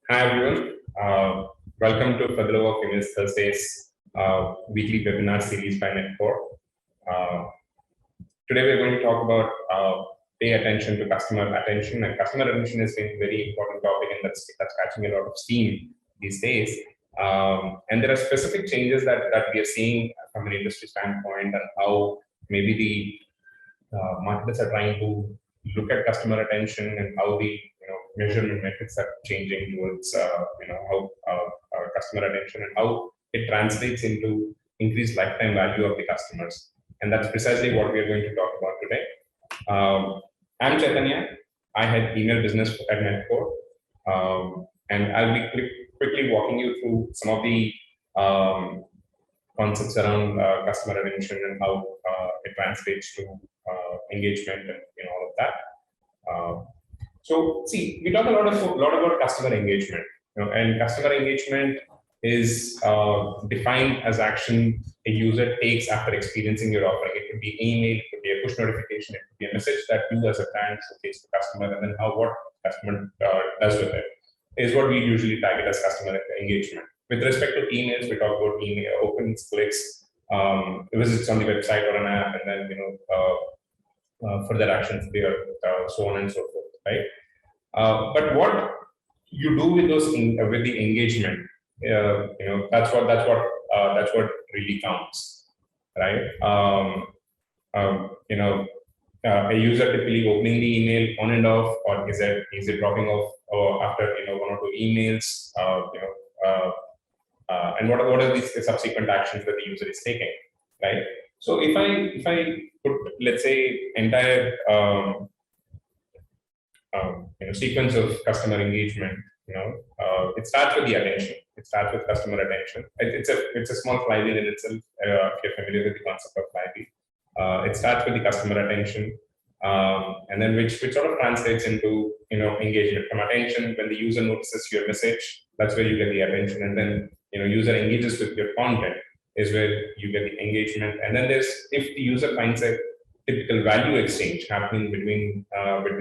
Hi everyone. Welcome to Further Over Famous Thursdays weekly webinar series by Netcore. Today we're going to talk about pay attention to customer attention, and customer attention is a very important topic, and that's catching a lot of steam these days. And there are specific changes that we are seeing from an industry standpoint, and how maybe the marketers are trying to look at customer attention and how the measurement metrics are changing towards how customer attention and how it translates into increased lifetime value of the customers. And that's precisely what we are going to talk about today. I'm Chaitanya. I had email business at Netcore, and I'll be quickly walking you through some of the concepts around customer attention and how it translates to engagement and all of that. So, see, we talk a lot about customer engagement, and customer engagement is defined as action a user takes after experiencing your offering. It could be email, it could be a push notification, it could be a message that you as a brand showcase to customer, and then what customer does with it is what we usually target as customer engagement. With respect to emails, we talk about email opens, clicks, visits on the website or an app, and then further actions there, so on and so forth, right? But what you do with those with the engagement, that's what really counts, right? A user typically opening the email on and off, or is it dropping off after one or two emails, and what are these subsequent actions that the user is taking, right? So if I put, let's say, entire sequence of customer engagement, it starts with the attention. It starts with customer attention. It's a small flywheel in itself. If you're familiar with the concept of flywheel, it starts with the customer attention, and then which sort of translates into engagement. From attention, when the user notices your message, that's where you get the attention, and then user engages with your content is where you get the engagement. And then if the user finds a typical value exchange happening between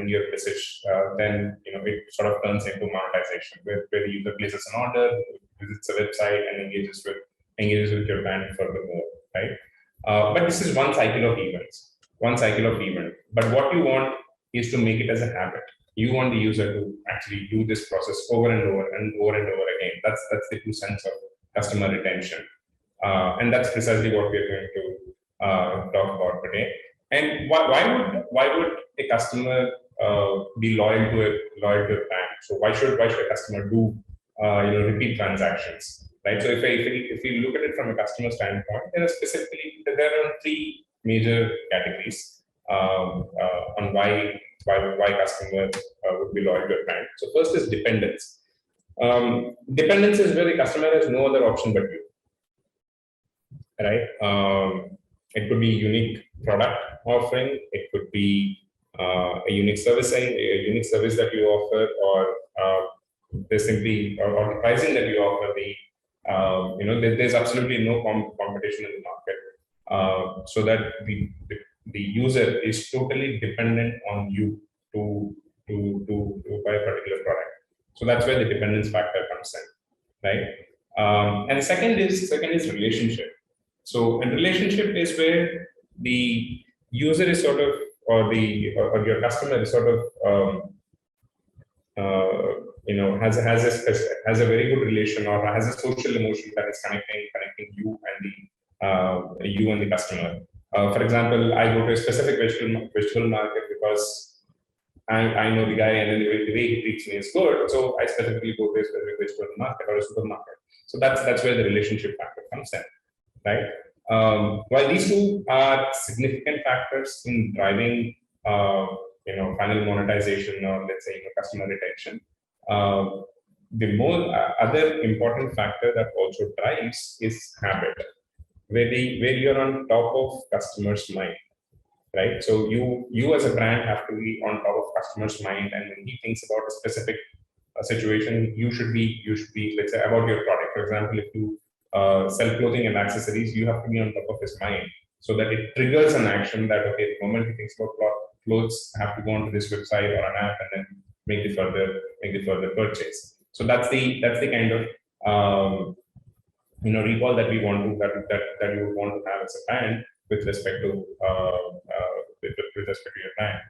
your message, then it sort of turns into monetization, where the user places an order, visits a website, and engages with your brand furthermore, right? But this is one cycle of events, But what you want is to make it as a habit. You want the user to actually do this process over and over and over and over again. That's the true sense of customer retention, and that's precisely what we are going to talk about today. And why would a customer be loyal to a brand? So why should a customer do repeat transactions, right? So if we look at it from a customer standpoint, there are three major categories on why customers would be loyal to a brand. So first is dependence. Dependence is where the customer has no other option but you, right? It could be unique product offering. It could be a unique service that you offer, or there's simply or the pricing that you offer. There's absolutely no competition in the market, so that the user is totally dependent on you to buy a particular product. So that's where the dependence factor comes in, right? And second is relationship. So a relationship is where the user is sort of, or your customer is sort of, has a very good relation, or has a social emotion that is connecting you and the customer. For example, I go to a specific vegetable market because I know the guy, and then the way he treats me is good. So I specifically go to a specific vegetable market or a supermarket. So that's where the relationship factor comes in, right? While these two are significant factors in driving, final monetization, or let's say customer retention, the more other important factor that also drives is habit, where you're on top of customers' mind, right? So you as a brand have to be on top of customers' mind, and when he thinks about a specific situation, you should be, let's say, about your product. For example, if you sell clothing and accessories, you have to be on top of his mind, so that it triggers an action that, okay, the moment he thinks about clothes, I have to go onto this website or an app and then make the further purchase. So that's the kind of recall that we want to that you would want to have as a client with respect to with respect to your client.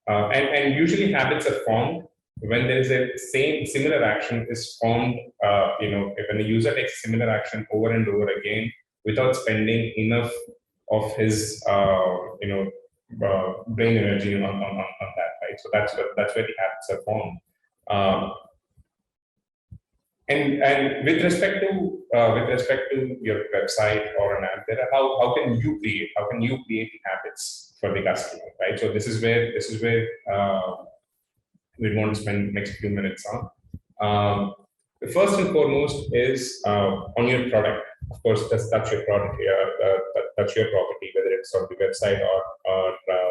And usually habits are formed when there is a similar action is formed. When the user takes a similar action over and over again without spending enough of his brain energy on that, right? So that's where the habits are formed. And with respect to your website or an app, how can you create the habits for the customer, right? So this is where we want to spend the next few minutes on. The first and foremost is on your product. Of course, that's your product here. That's your property, whether it's on the website or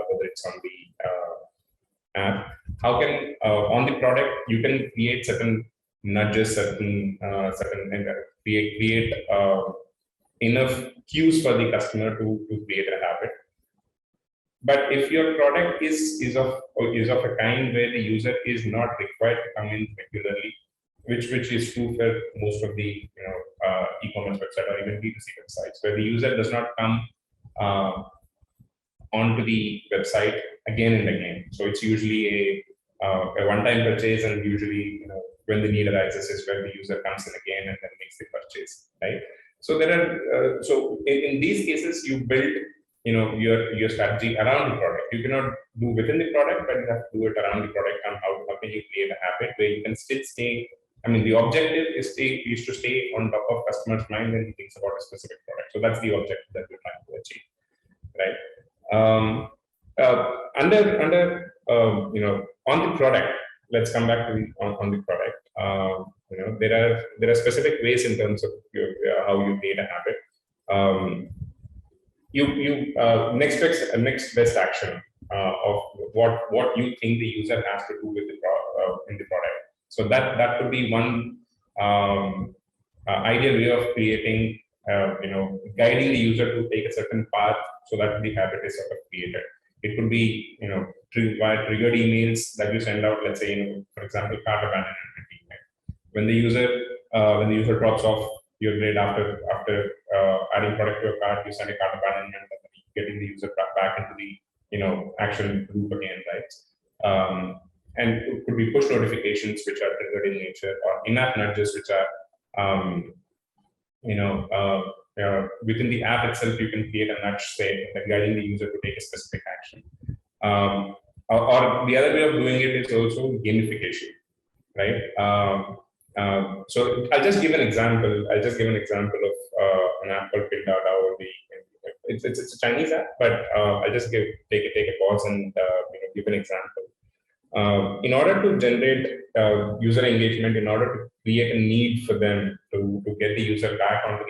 whether it's on the app. How can on the product you can create certain nudges, certain create enough cues for the customer to create a habit. But if your product is of a kind where the user is not required to come in regularly, which is true for most of the e-commerce website or even B2C websites, where the user does not come onto the website again and again. So it's usually a one-time purchase, and usually when the need arises is when the user comes in again and then makes the purchase, right? So there are so in these cases you build your strategy around the product. You cannot do within the product, but you have to do it around the product. And how can you create a habit where you can still stay? I mean, the objective is to stay on top of customer's mind when he thinks about a specific product. So that's the objective that we're trying to achieve, right? On the product, let's come back to on the product. There are specific ways in terms of how you create a habit. Next best action of what you think the user has to do with in the product. So that could be one ideal way of creating, guiding the user to take a certain path so that the habit is sort of created. It could be, via triggered emails that you send out. Let's say, for example, cart abandonment email. When the user drops off your grid after adding product to your cart, you send a cart abandonment, and then getting the user back into the action loop again, right? And it could be push notifications which are triggered in nature, or in-app nudges which are within the app itself. You can create a nudge, say, guiding the user to take a specific action. Or the other way of doing it is also gamification, right? So I'll just give an example. Of an app called Pindada. It's a Chinese app, but I'll just take a pause and give an example. In order to generate user engagement, in order to create a need for them to get the user back onto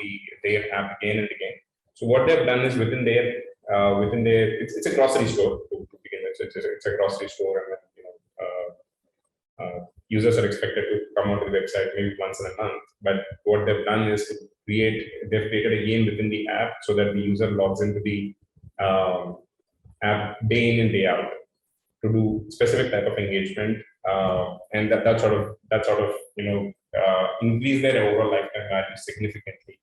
their app again and again. So what they've done is within their it's a grocery store to begin with. It's a grocery store, and users are expected to come onto the website maybe once in a month. But what they've done is they've created a game within the app so that the user logs into the app day in and day out to do specific type of engagement, and that sort of increase their overall lifetime value significantly.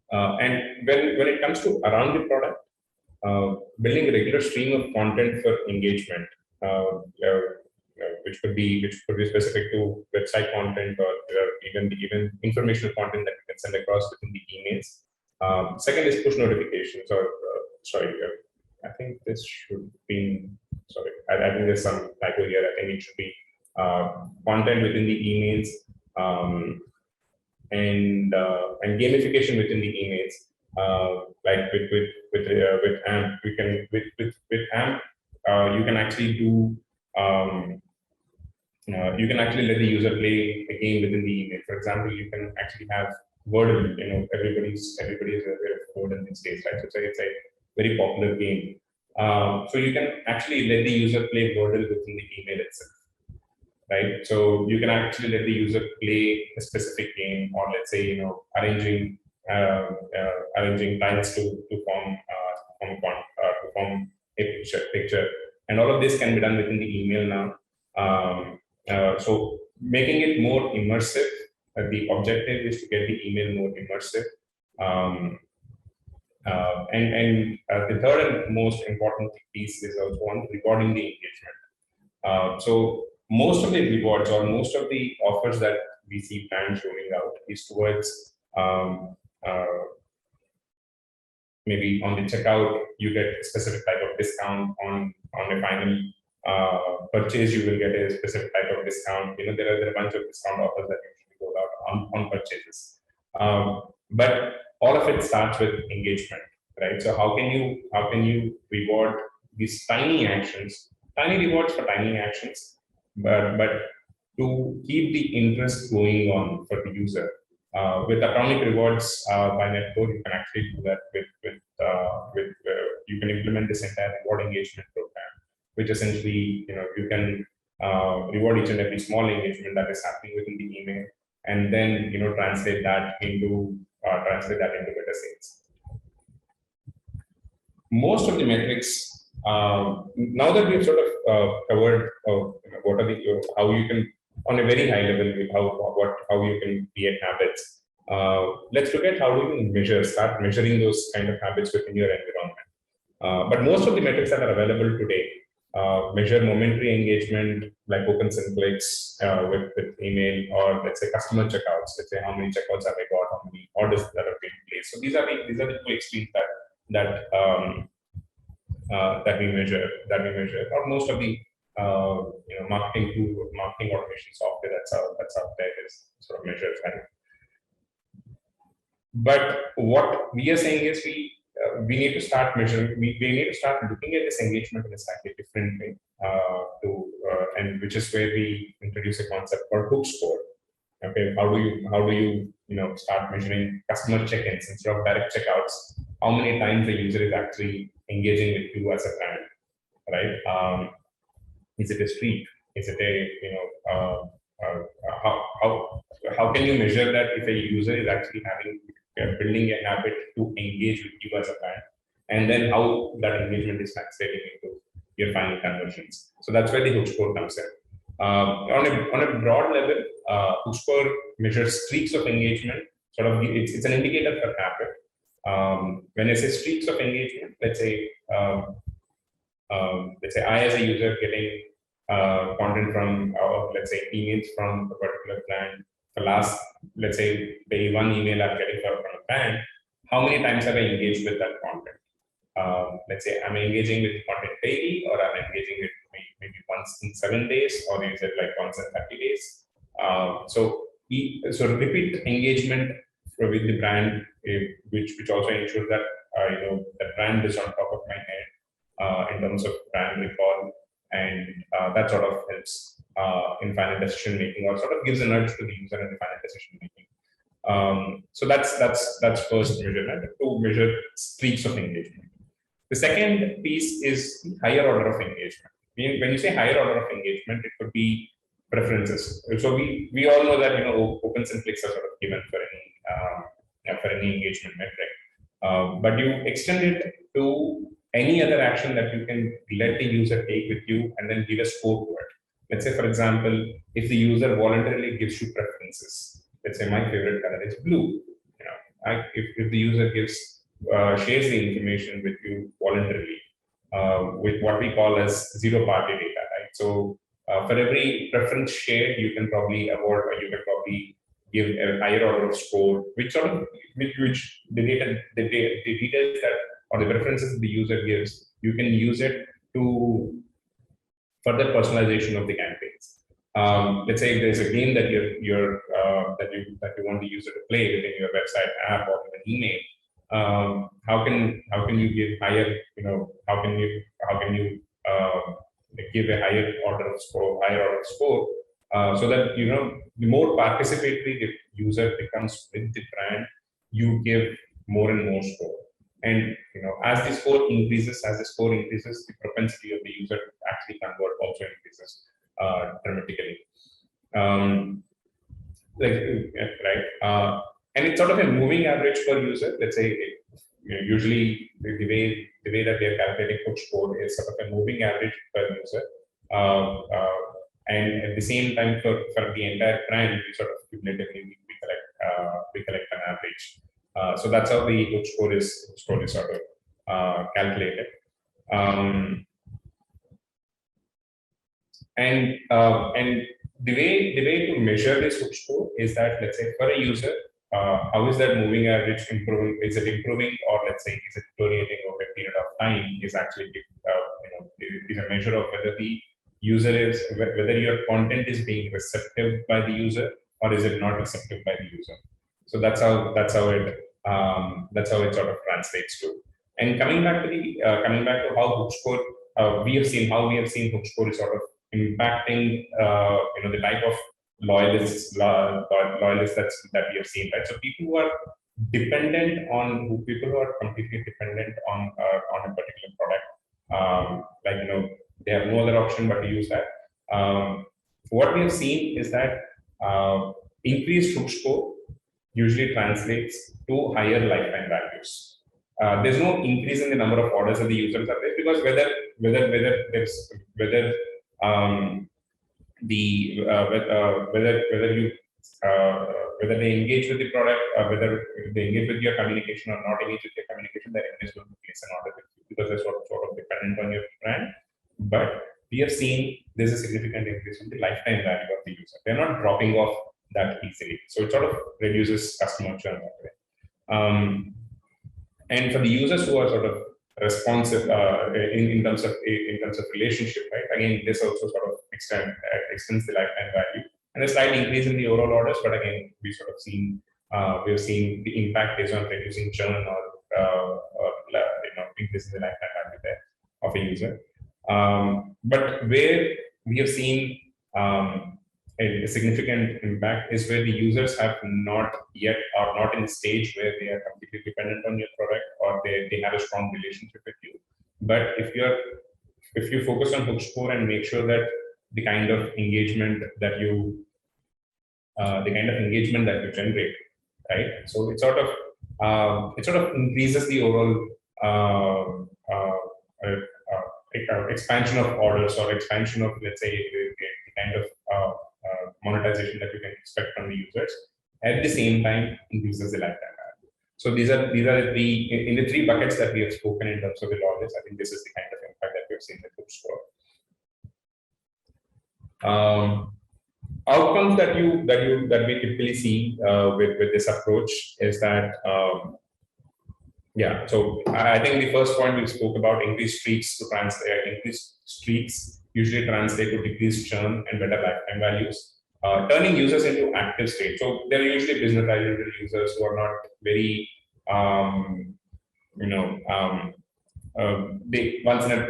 And when it comes to around the product, building a regular stream of content for engagement, which could be specific to website content, or even informational content that you can send across within the emails. Second is push notifications, or I think this should be, I think there's some typo here. I think it should be content within the emails, and gamification within the emails. Like with AMP, with AMP, you can actually do you can actually let the user play a game within the email. For example, you can actually have Wordle. Everybody's aware of Wordle these days, right? So it's a very popular game. So you can actually let the user play Wordle within the email itself, right? So you can actually let the user play a specific game, or let's say arranging tiles to form a picture, and all of this can be done within the email now. So making it more immersive. The objective is to get the email more immersive. The third and most important piece is also on rewarding the engagement. So most of the rewards or most of the offers that we see brands rolling out is towards maybe on the checkout you get a specific type of discount, on a final purchase you will get a specific type of discount. There are a bunch of discount offers that usually go out on purchases. But all of it starts with engagement, right? So how can you reward these tiny actions, tiny rewards for tiny actions, but to keep the interest going on for the user. With atomic rewards by Netcore, you can actually do that you can implement this entire reward engagement program, which essentially you can reward each and every small engagement that is happening within the email, and then translate that into better sales. Most of the metrics, now that we've sort of covered what are how you can, on a very high level, how you can create habits. Let's look at how do you start measuring those kind of habits within your environment. But most of the metrics that are available today measure momentary engagement, like opens and clicks with email, or let's say customer checkouts. Let's say how many checkouts have I got, how many orders that have been placed. So these are the two extremes that we measure. Or most of the marketing automation software that's out there is sort of measures, right? But what we are saying is we need to start measuring. We need to start looking at this engagement in a slightly different way, and which is where we introduce a concept called hook score. Okay, how do you start measuring customer check-ins instead of direct checkouts? How many times the user is actually engaging with you as a brand, right? Is it a streak? Is it a how can you measure that if a user is actually building a habit to engage with you as a brand, and then how that engagement is translating into your final conversions? So that's where the hook score comes in. On a broad level, hook score measures streaks of engagement. Sort of, it's an indicator for habit. When I say streaks of engagement, let's say I as a user getting content from, let's say emails from a particular brand. The last, let's say day one email I'm getting from a brand, how many times have I engaged with that content? Let's say I'm engaging with content daily, or I'm engaging with maybe once in 7 days, or is it like once in 30 days? So repeat engagement with the brand, which also ensures that the brand is on top of my head in terms of brand recall, and that sort of helps in final decision making, or sort of gives a nudge to the user in the final decision making. So that's first measurement, to measure streaks of engagement. The second piece is higher order of engagement. When you say higher order of engagement, it could be preferences. So we all know that opens and clicks are sort of given for any engagement metric, but you extend it to any other action that you can let the user take with you, and then give a score to it. Let's say, for example, if the user voluntarily gives you preferences, let's say my favorite color is blue. If the user shares the information with you voluntarily, with what we call as zero-party data, right? So for every preference shared, you can probably award, or you can probably give a higher order of score, which the details that, or the preferences the user gives, you can use it to further personalization of the campaigns. Let's say if there's a game that that you want the user to play within your website, app, or an email. How can you give higher? How can you give a higher order of score, so that the more participatory the user becomes with the brand, you give more and more score. And as the score increases, the propensity of the user to actually convert also increases dramatically. And it's sort of a moving average per user. Let's say usually the way that we are calculating hook score is sort of a moving average per user. And at the same time, for the entire brand, we sort of cumulatively we collect an average. So that's how the hook score is sort of calculated. And the way to measure this hook score is that, let's say, for a user, how is that moving average improving? Is it improving, or let's say, is it deteriorating over a period of time? Is actually is a measure of whether the user is, whether your content is being receptive by the user, or is it not receptive by the user. So that's how it sort of translates to. And coming back to how hook score, we have seen hook score is sort of impacting the type of loyalists that we have seen, right? So people who are completely dependent on a particular product, they have no other option but to use that. What we have seen is that increased hook score usually translates to higher lifetime values. There's no increase in the number of orders that the users are there, because whether they engage with the product, whether they engage with your communication or not engage with your communication, they're always going to place an order with you, because they're sort of dependent on your brand. But we have seen there's a significant increase in the lifetime value of the user. They're not dropping off that easily, so it sort of reduces customer churn that way. And for the users who are sort of responsive in terms of relationship, right? Again, this also sort of extends the lifetime value, and a slight increase in the overall orders. But again, we have seen the impact is on reducing churn or increasing the lifetime value there of a user. But where we have seen a significant impact is where the users are not in a stage where they are completely dependent on your product, or they have a strong relationship with you. But if you focus on hook score and make sure that the kind of engagement that you generate, right? So it sort of increases the overall expansion of orders, or expansion of, let's say, the kind of monetization that you can expect from the users. At the same time, increases the lifetime value. So these are the three buckets that we have spoken in terms of the loyalists. I think this is the kind of impact that we have seen in the hook score. Outcomes that we typically see with this approach is that so I think the first point we spoke about, increased streaks usually translate to decreased churn and better lifetime values. Turning users into active state. So they're usually business-oriented users who are not very, they once in a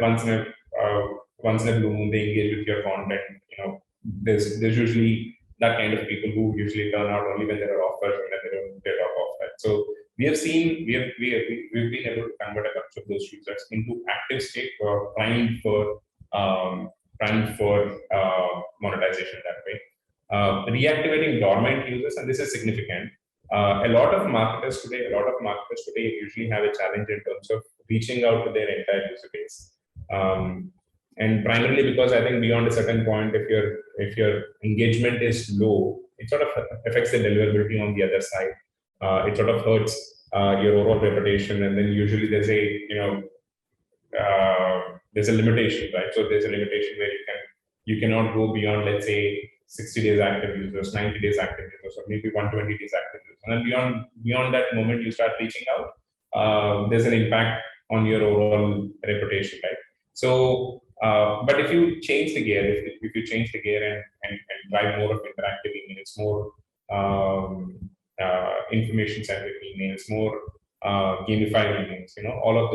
blue moon they engage with your content. There's usually that kind of people who usually turn out only when there are offers, and then they don't get off that. So we've been able to convert a bunch of those users into active state, primed for monetization that way. Reactivating dormant users, and this is significant. A lot of marketers today usually have a challenge in terms of reaching out to their entire user base. And primarily because I think beyond a certain point, if your engagement is low, it sort of affects the deliverability on the other side. It sort of hurts your overall reputation, and then usually there's a limitation, right? So there's a limitation where you cannot go beyond, let's say, 60 days active users, 90 days active users, or maybe 120 days active users. And then beyond that moment, you start reaching out. There's an impact on your overall reputation, right? So, but if you change the gear, and drive more of interactive emails, more information-centric emails, more gamified emails, all of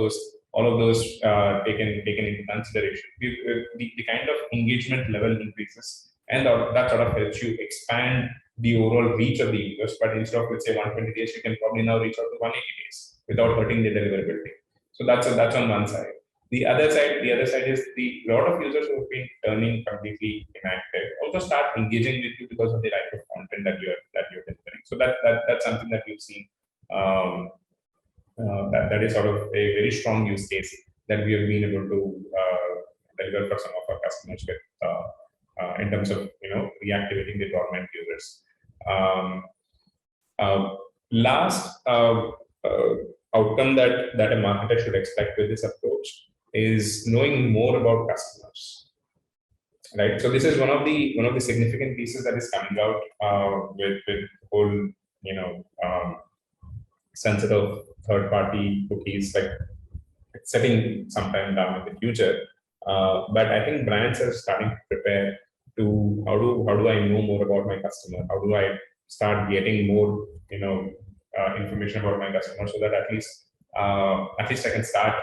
those taken into consideration, the kind of engagement level increases, and that sort of helps you expand the overall reach of the users. But instead of, let's say, 120 days, you can probably now reach out to 180 days without hurting the deliverability. So that's on one side. The other side is the lot of users who have been turning completely inactive also start engaging with you because of the type of content that you're delivering. So that's something that we've seen. That is sort of a very strong use case that we have been able to deliver for some of our customers in terms of reactivating the dormant users. Last outcome that a marketer should expect with this approach is knowing more about customers, right? So this is one of the significant pieces that is coming out with whole sunset of third party cookies, like setting sometime down in the future. But I think brands are starting to prepare to how do I know more about my customer? How do I start getting more information about my customer, so that at least I can start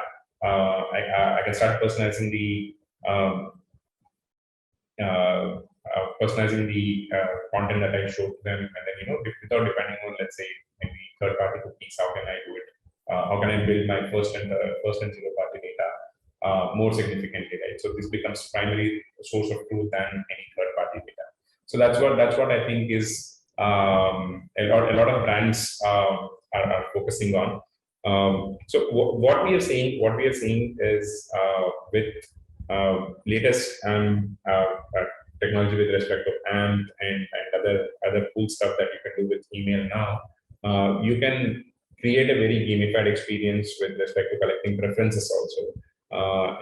I can start personalizing the content that I show to them, and then without depending on, let's say, maybe third party cookies. How can I do it? How can I build my first and zero party data more significantly, right? So this becomes primary source of truth than any third party data. So that's what I think is a lot of brands are focusing on. So what we are seeing is with latest technology with respect to AMP and other cool stuff that you can do with email now, you can create a very gamified experience with respect to collecting preferences also.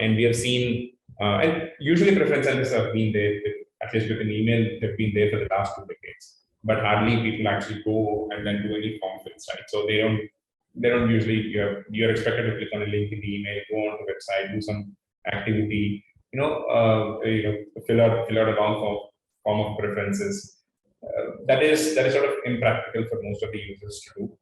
And we have seen, and usually preferences have been there, at least with an email, they've been there for the last 2 decades. But hardly people actually go and then do any form fills, right? So they don't usually, you're expected to click on a link in the email, go on the website, do some activity, fill out a long form of preferences. That is sort of impractical for most of the users to do.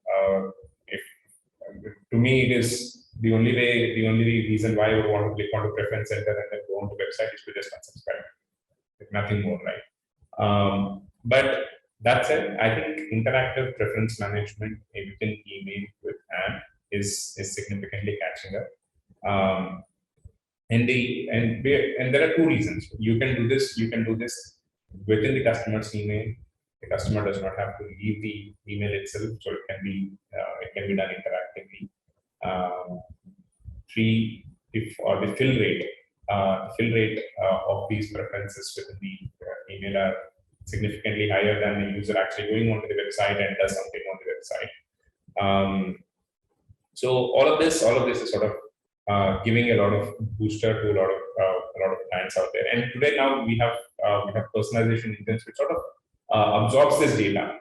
To me, it is the only reason why I would want to click on the preference center and then go on the website is to just unsubscribe. Nothing more, right? But that said, I think interactive preference management within email with AMP is significantly catching up. And there are 2 reasons. You can do this within the customer's email. The customer does not have to leave the email itself, so it can be done interactively. 3, the fill rate of these preferences within the email are significantly higher than the user actually going onto the website and does something on the website. So all of this is sort of giving a lot of booster to a lot of brands out there. And today now we have personalization engines which sort of absorbs this data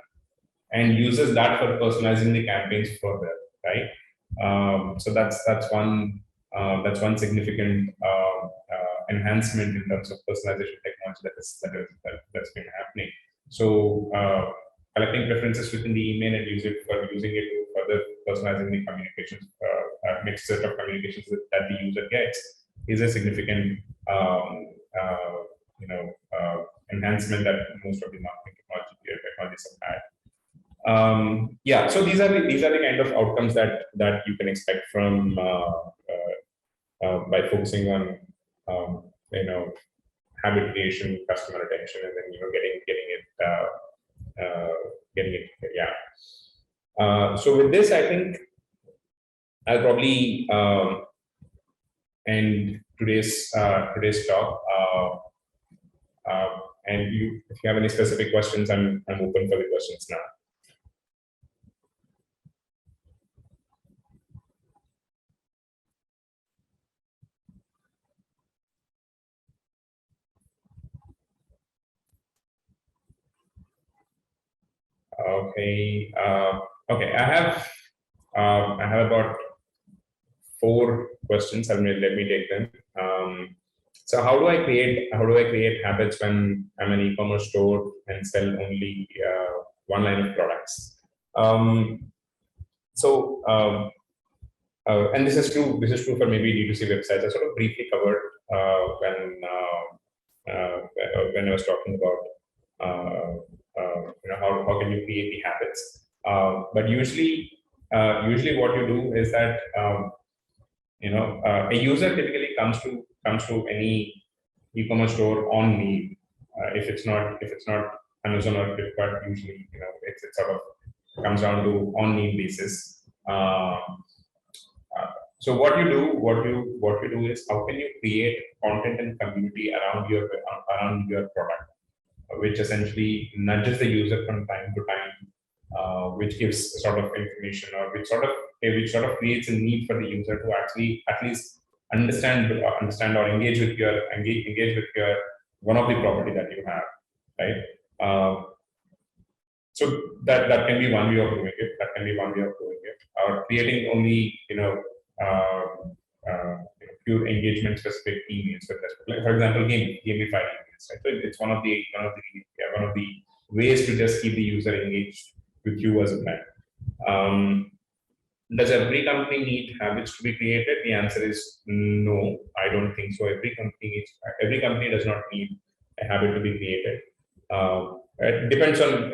and uses that for personalizing the campaigns further, right? So that's one significant enhancement in terms of personalization technology that's been happening. So collecting preferences within the email and using it to further personalizing the communications, next set of communications that the user gets is a significant enhancement that most of the marketing technologies have had. So these are the kind of outcomes that you can expect from by focusing on habit creation, customer retention, and then getting it. So with this, I think I'll probably end today's talk. And if you have any specific questions, I'm open for the questions now. Okay. Okay. I have about 4 questions. Let me take them. So how do I create habits when I'm an e-commerce store and sell only one line of products? And this is true for maybe D2C websites. I sort of briefly covered when I was talking about how can you create the habits. But usually what you do is that a user typically comes to any e-commerce store on need. If it's not Amazon or Flipkart, usually it sort of comes down to on need basis. So what you do is how can you create content and community around your product? which essentially nudges the user from time to time, which gives sort of information, or which sort of creates a need for the user to actually at least understand or engage with your one of the property that you have, right? So that can be one way of doing it. That can be one way of doing it. Or creating only pure engagement specific emails with respect, like for example, gamified emails. Right? So it's one of the ways to just keep the user engaged with you as a brand. Does every company need habits to be created? The answer is no. I don't think so. Every company does not need a habit to be created. It depends on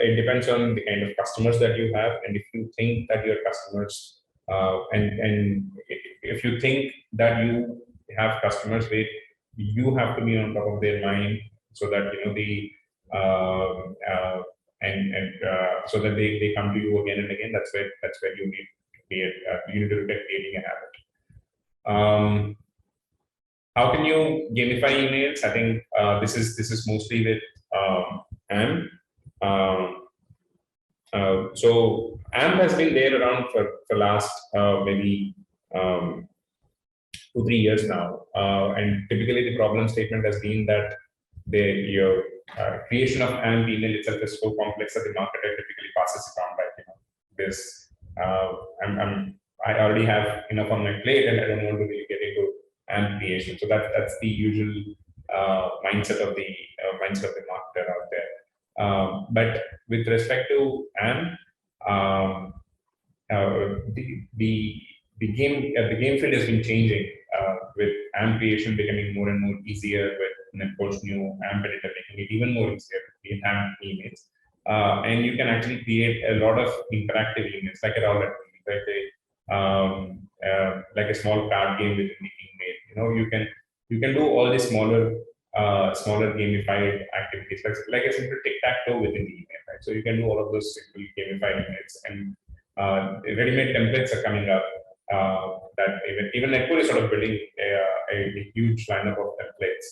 the kind of customers that you have, and if you think that your customers and if you think that you have customers where you have to be on top of their mind, so that so that they come to you again and again. That's where you need you need to look at creating a habit. How can you gamify emails? I think this is mostly with AMP. So AMP has been there around for last maybe 2-3 years now, and typically the problem statement has been that your creation of AMP email itself is so complex that the marketer typically passes it on, like this. I already have enough on my plate, and I don't want to really get into AMP creation. So that's the usual mindset of the marketer out there. But with respect to AMP, the game field has been changing with AMP creation becoming more and more easier, with Netcode's new AMP editor making it even more easier to create AMP emails. And you can actually create a lot of interactive emails, like a roulette, like a small card game within the email. You can do all these smaller gamified activities, like a simple tic-tac-toe within the email, right? So you can do all of those simple gamified emails, and ready-made templates are coming up. That even Netcode is sort of building a huge lineup of templates,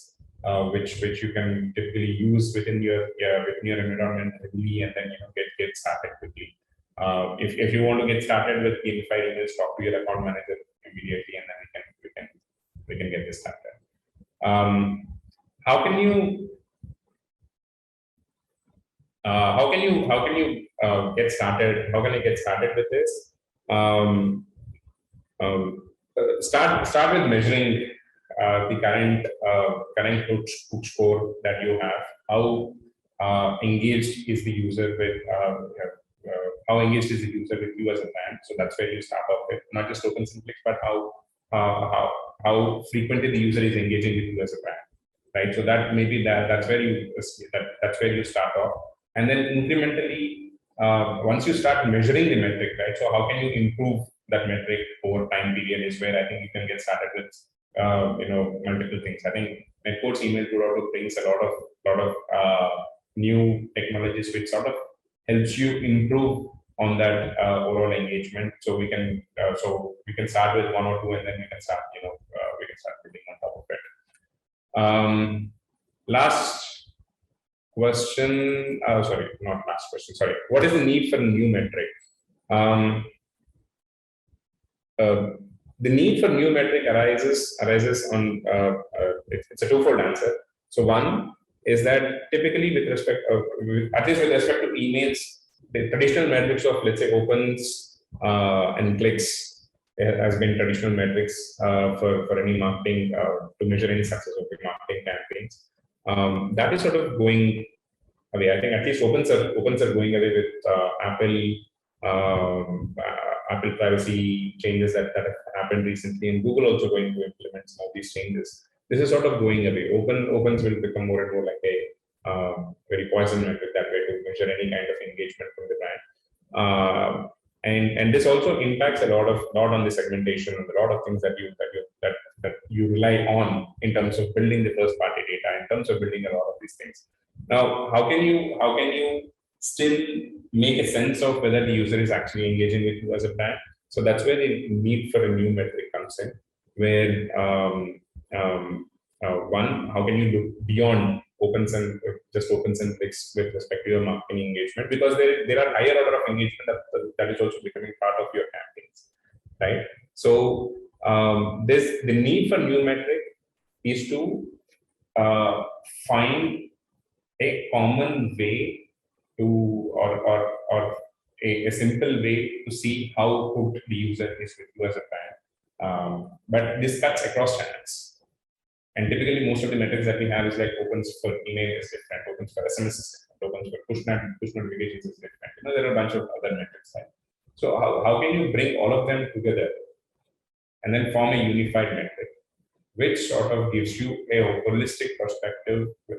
which you can typically use within your environment heavily, and then get started quickly. If you want to get started with gamified emails, talk to your account manager immediately, and then we can get this started. How can you get started? How can I get started with this? Start with measuring the current hook score that you have. How engaged is the user with you as a brand? So that's where you start off with, not just open simplex, but how frequently the user is engaging with you as a brand, right? So that maybe that's where you start off, and then incrementally, once you start measuring the metric, right? So how can you improve that metric over time period is where I think you can get started with multiple things. I think Netcode's email product brings a lot of new technologies which sort of helps you improve on that overall engagement. So we can start with one or two, and then we can start building on top of it. Last question. Sorry, not last question. Sorry. What is the need for a new metric? The need for new metric arises on it's a twofold answer. So one is that typically at least with respect to emails, the traditional metrics of, let's say, opens and clicks has been traditional metrics for any marketing to measure any success of the marketing campaigns. That is sort of going away. I think at least opens are going away with Apple privacy changes that have happened recently, and Google also going to implement some of these changes. This is sort of going away. Opens will become more and more like a very poison metric that way to measure any kind of engagement from the brand. And this also impacts a lot on the segmentation and a lot of things that you rely on in terms of building the first party data, in terms of building a lot of these things. Now, how can you still make a sense of whether the user is actually engaging with you as a brand? So that's where the need for a new metric comes in, where one, how can you look beyond opens and just opens and clicks with respect to your marketing engagement, because there are higher order of engagement that is also becoming part of your campaigns, right? So the need for new metric is to find a common way to, or a simple way to see how hooked the user is with you as a brand. But this cuts across channels. And typically, most of the metrics that we have is like opens for email is different, opens for SMS is different, opens for push notifications is different. There are a bunch of other metrics, right? So how can you bring all of them together and then form a unified metric, which sort of gives you a holistic perspective, or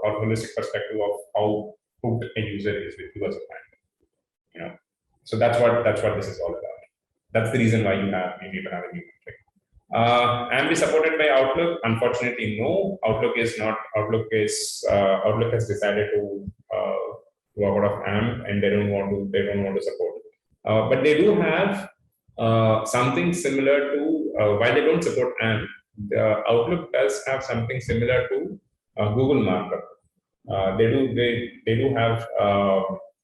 a holistic perspective of how hooked a user is with you as a brand. So that's what this is all about. That's the reason why you need to have a new metric. Am we supported by Outlook? Unfortunately, no. Outlook is not. Outlook has decided to go out of AMP, and they don't want to support. But they do have something similar to, while they don't support AMP, the Outlook does have something similar to Google Markup. They do have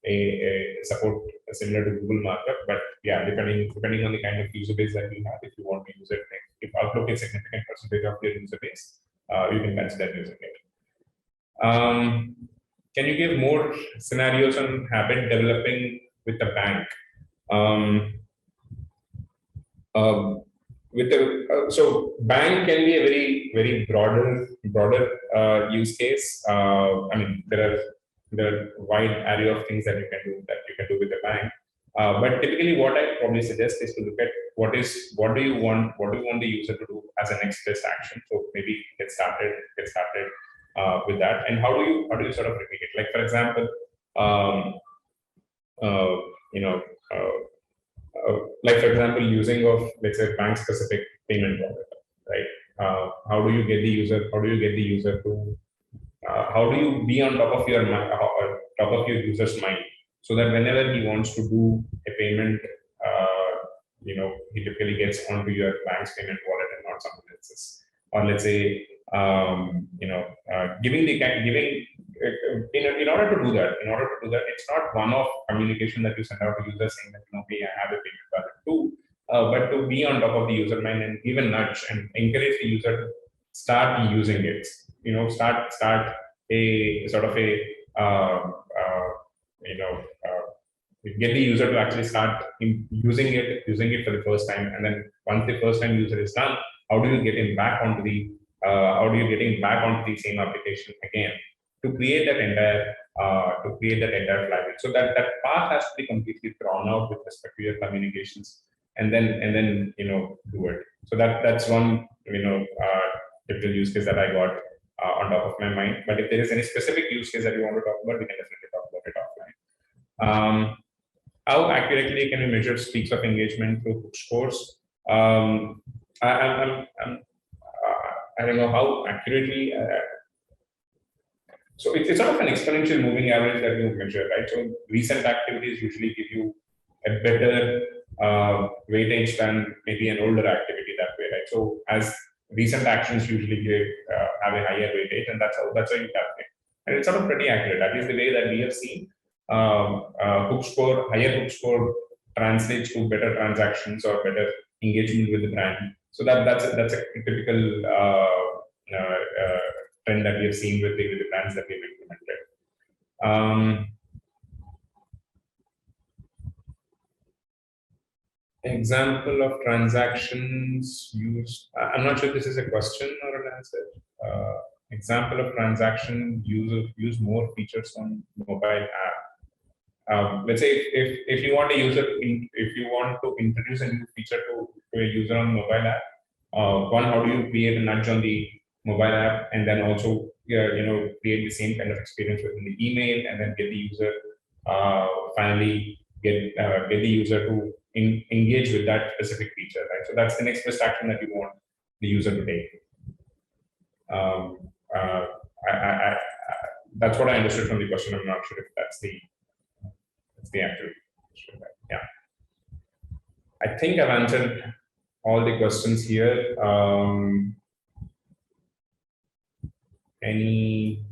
a support similar to Google Markup, but yeah, depending on the kind of user base that you have, if you want to use it, if Outlook is a significant percentage of your user base, you can consider using it. Can you give more scenarios on habit developing with the bank? So bank can be a very broader use case. I mean, there are wide array of things that you can do with the bank. But typically, what I probably suggest is to look at what do you want the user to do as a next best action. So maybe get started with that, and how do you sort of repeat it? Like, for example, using of, let's say, bank specific payment wallet, right? How do you get the user to how do you be on top of your user's mind, so that whenever he wants to do a payment, he typically gets onto your bank's payment wallet and not someone else's. Or let's say, in order to do that, it's not one-off communication that you send out to users saying that, hey, I have a payment wallet too, but to be on top of the user mind and give a nudge and encourage the user to start using it. Start a sort of a get the user to actually start using it for the first time, and then once the first time user is done, how do you get him back onto the same application again, to create that entire flywheel. So that path has to be completely drawn out with respect to your communications, and then do it. So that's one typical use case that I got on top of my mind. But if there is any specific use case that you want to talk about, we can definitely talk about it offline. How accurately can we measure speaks of engagement through hook scores? I don't know how accurately. So it's sort of an exponential moving average that you measure, right? So recent activities usually give you a better weightage than maybe an older activity that way, right? So as recent actions usually have a higher weightage, and that's how you calculate. And it's sort of pretty accurate. That is the way that we have seen higher hook score translates to better transactions or better engagement with the brand. So that's a typical trend that we have seen with the brands that we've implemented. Example of transactions used. I'm not sure if this is a question or an answer. Example of transaction use more features on mobile app. Let's say if you want to introduce a new feature to a user on mobile app, one, how do you create a nudge on the mobile app, and then also create the same kind of experience within the email, and then get the user finally get the user to engage with that specific feature, right? So that's the next best action that you want the user to take. That's what I understood from the question. I'm not sure if that's the actual question. Yeah, I think I've answered all the questions here. Any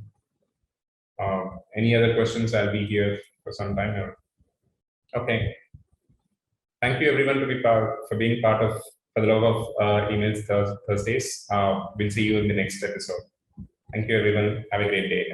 other questions? I'll be here for some time. Okay. Thank you everyone for being part of For the Love of Emails Thursdays. We'll see you in the next episode. Thank you everyone. Have a great day.